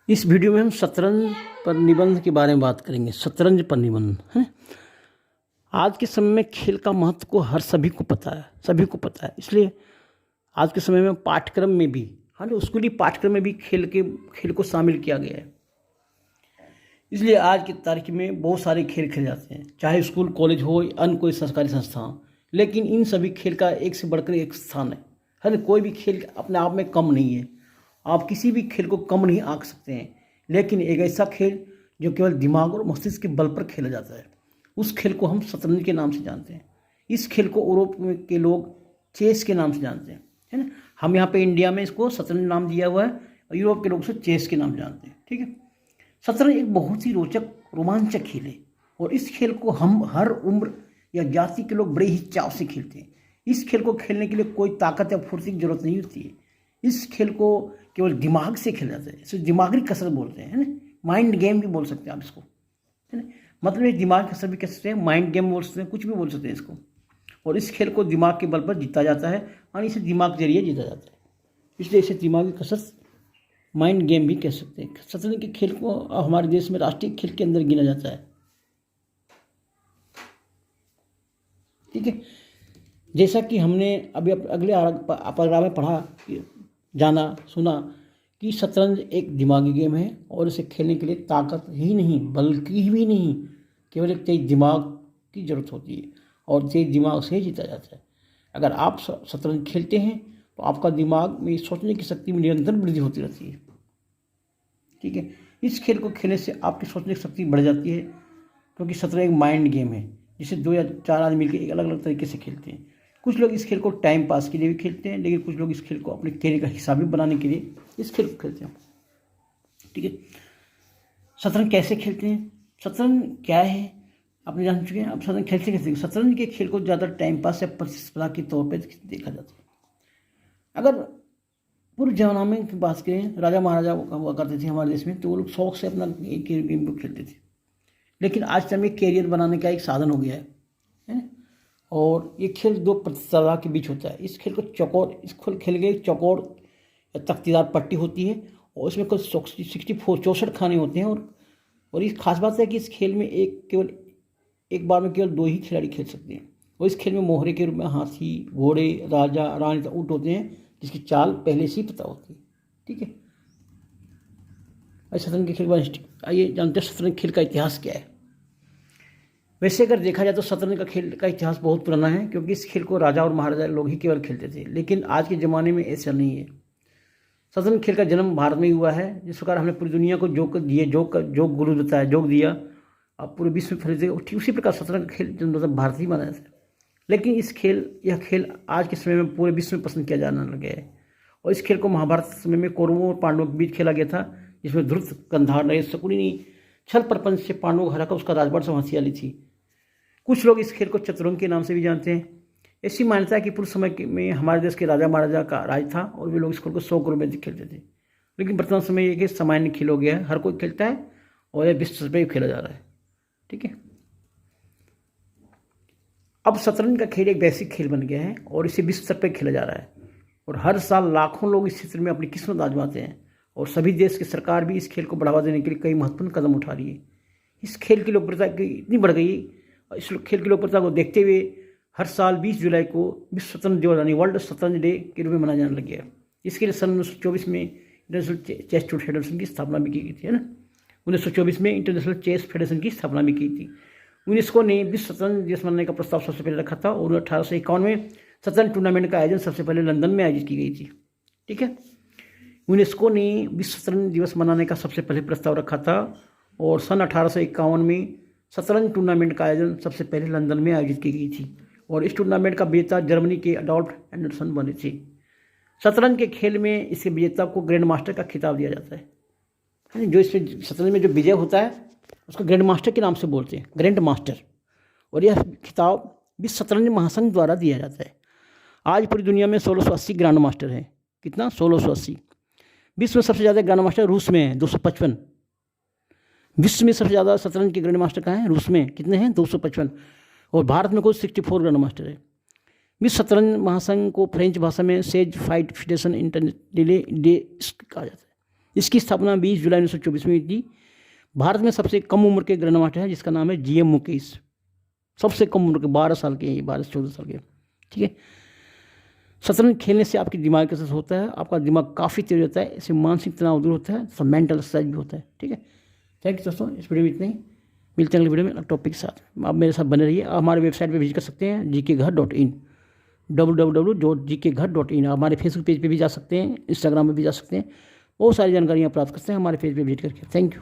इस वीडियो में हम शतरंज पर निबंध के बारे में बात करेंगे। शतरंज पर निबंध है। आज के समय में खेल का महत्व को सभी को पता है। इसलिए आज के समय में पाठ्यक्रम में भी स्कूली पाठ्यक्रम में भी खेल को शामिल किया गया है। इसलिए आज की तारीख में बहुत सारे खेल खेले जाते हैं, चाहे स्कूल कॉलेज हो या अन्य कोई सरकारी संस्था हो। लेकिन इन सभी खेल का एक से बढ़कर एक स्थान है। कोई भी खेल अपने आप में कम नहीं है। आप किसी भी खेल को कम नहीं आंक सकते हैं। लेकिन एक ऐसा खेल जो केवल दिमाग और मस्तिष्क के बल पर खेला जाता है, उस खेल को हम शतरंज के नाम से जानते हैं। इस खेल को यूरोप के लोग चेस के नाम से जानते हैं, है ना। हम यहाँ पे इंडिया में इसको शतरंज नाम दिया हुआ है और यूरोप के लोग इसे चेस के नाम जानते हैं, ठीक है। शतरंज एक बहुत ही रोचक रोमांचक खेल है और इस खेल को हम हर उम्र या जाति के लोग बड़े ही चाव से खेलते हैं। इस खेल को खेलने के लिए कोई ताकत या फुर्ती की जरूरत नहीं होती है। इस खेल को केवल दिमाग से खेला जाता है। इसे दिमागी कसरत बोलते हैं, है ना। माइंड गेम भी बोल सकते हैं आप इसको, है ना। मतलब ये दिमाग कसरत भी कह सकते हैं, माइंड गेम बोल सकते हैं, कुछ भी बोल सकते हैं इसको। और इस खेल को दिमाग के बल पर जीता जाता है और इसे दिमाग के जरिए जीता जाता है। इसलिए इसे दिमागी कसरत माइंड गेम भी कह सकते हैं। शतरंज के खेल को हमारे देश में राष्ट्रीय खेल के अंदर गिना जाता है, ठीक है। जैसा कि हमने अभी अगले पैराग्राफ में पढ़ा, जाना, सुना कि शतरंज एक दिमागी गेम है और इसे खेलने के लिए ताकत ही नहीं बल्कि भी नहीं, केवल एक तेज दिमाग की जरूरत होती है और तेज दिमाग से ही जीता जाता है। अगर आप शतरंज खेलते हैं तो आपका दिमाग में सोचने की शक्ति में निरंतर वृद्धि होती रहती है, ठीक है। इस खेल को खेलने से आपकी सोचने की शक्ति बढ़ जाती है, क्योंकि शतरंज एक माइंड गेम है जिसे 2 या 4 आदमी मिलकर एक अलग अलग तरीके से खेलते हैं। कुछ लोग इस खेल को टाइम पास के लिए भी खेलते हैं, लेकिन कुछ लोग इस खेल को अपने कैरियर का हिस्सा भी बनाने के लिए इस खेल को खेलते हैं, ठीक है। शतरंज कैसे खेलते हैं, शतरंज क्या है, आपने जान चुके हैं। अब शतरंज खेलते कैसे? शतरंज के खेल को ज़्यादा टाइम पास या प्रतिस्पर्धा के तौर पर देखा जाता है। अगर पूर्व जमाना में की बात करें, राजा महाराजा हुआ करते थे हमारे देश में, तो वो लोग शौक से अपना एक गेम को खेलते थे। लेकिन आज टाइम में कैरियर बनाने का एक साधन हो गया है। और ये खेल 2 प्रतिस्पर्धा के बीच होता है। इस खेल को चौकोर, इस खेल के चौकोर या तख्तीदार पट्टी होती है और इसमें कुल 64 खाने होते हैं। और इस खास बात है कि इस खेल में एक बार में केवल 2 ही खिलाड़ी खेल सकते हैं। और इस खेल में मोहरे के रूप में हाथी, घोड़े, राजा, रानी, ऊंट होते हैं, जिसकी चाल पहले से ही पता होती है, ठीक है। शतरंज के खेल आइए जानते हैं शतरंज खेल का इतिहास क्या है। वैसे अगर देखा जाए तो शतरंज का खेल का इतिहास बहुत पुराना है, क्योंकि इस खेल को राजा और महाराजा लोग ही केवल खेलते थे। लेकिन आज के ज़माने में ऐसा नहीं है। शतरंज खेल का जन्म भारत में ही हुआ है। जिस प्रकार हमने पूरी दुनिया को योग गुरु बताया, योग दिया, अब पूरे विश्व में फैले थे, उसी प्रकार शतरंज का खेल मतलब भारत ही माना जाता है। लेकिन यह खेल आज के समय में पूरे विश्व में पसंद किया जाने लगा है। और इस खेल को महाभारत समय में कौरवों और पांडवों के बीच खेला गया था, जिसमें ध्रुव, गंधार, नरेश, शकुनी ने छल प्रपंच से पांडवों को हराकर उसका राजपाट संभाल ली थी। कुछ लोग इस खेल को चतुरंग के नाम से भी जानते हैं। ऐसी मान्यता है कि पूर्व समय में हमारे देश के राजा महाराजा का राज था और वे लोग इस खेल को 100 करोड़ में खेलते थे। लेकिन वर्तमान समय ये सामान्य खेल हो गया है, हर कोई खेलता है और यह विश्व स्तर पर खेला जा रहा है, ठीक है। अब शतरंज का खेल एक वैश्विक खेल बन गया है और इसे विश्व स्तर पर खेला जा रहा है। और हर साल लाखों लोग इस क्षेत्र में अपनी किस्मत आजमाते हैं और सभी देश की सरकार भी इस खेल को बढ़ावा देने के लिए कई महत्वपूर्ण कदम उठा रही है। इस खेल की लोकप्रियता इतनी बढ़ गई, इस खेल की लोकप्रियता को देखते हुए हर साल 20 जुलाई को विश्व शतरंज दिवस यानी वर्ल्ड शतरंज डे के रूप में मनाया जाने लग गया। इसके लिए सन 1924 में इंटरनेशनल चेस फेडरेशन की स्थापना भी की गई थी, है ना। 1924 में इंटरनेशनल चेस फेडरेशन की स्थापना भी की थी। यूनेस्को ने विश्व शतरंज दिवस मनाने का प्रस्ताव सबसे पहले रखा था और 1851 में शतरंज टूर्नामेंट का आयोजन सबसे पहले लंदन में आयोजित की गई थी, ठीक है। यूनेस्को ने विश्व शतरंज दिवस मनाने का सबसे पहले प्रस्ताव रखा था और सन 1851 में शतरंज टूर्नामेंट का आयोजन सबसे पहले लंदन में आयोजित की गई थी और इस टूर्नामेंट का विजेता जर्मनी के एडोल्फ एंडरसन बने थे। शतरंज के खेल में इसके विजेता को ग्रैंड मास्टर का खिताब दिया जाता है। जो इसमें शतरंज में जो विजय होता है उसको ग्रैंड मास्टर के नाम से बोलते हैं, ग्रैंड मास्टर। और यह खिताब विश्व शतरंज महासंघ द्वारा दिया जाता है। आज पूरी दुनिया में 1680 ग्रैंड मास्टर हैं। कितना? 1680। विश्व में सबसे ज़्यादा ग्रैंड मास्टर रूस में है, 255। विश्व में सबसे ज़्यादा शतरंज के ग्रैंड मास्टर कहाँ हैं? रूस में। कितने हैं? 255। और भारत में कुल 64 ग्रैंड मास्टर है। विश्व शतरंज महासंघ को फ्रेंच भाषा में सेज फाइट फेडरेशन इंटरनेशनल कहा जाता है। इसकी स्थापना 20 जुलाई 1924 में हुई थी। भारत में सबसे कम उम्र के ग्रैंड मास्टर है जिसका नाम है GM मुकेश। सबसे कम उम्र के 12 साल के, 12-14 साल के। ठीक है, शतरंज खेलने से आपकी दिमाग कसरत होता है, आपका दिमाग काफ़ी तेज होता है, इससे मानसिक तनाव दूर होता है, सब मेंटल एक्सरसाइज भी होता है। ठीक है, थैंक यू दोस्तों, इस वीडियो में इतना ही। मिलते हैं अगले वीडियो में टॉपिक के साथ। आप मेरे साथ बने रहिए। हमारे वेबसाइट पे विजिट कर सकते हैं gkghar.in, www.gkghar.in। हमारे फेसबुक पेज पे भी जा सकते हैं, इंस्टाग्राम पे भी जा सकते हैं, बहुत सारी जानकारियाँ प्राप्त कर सकते हैं हमारे पेज पे विजिट करके। Thank you.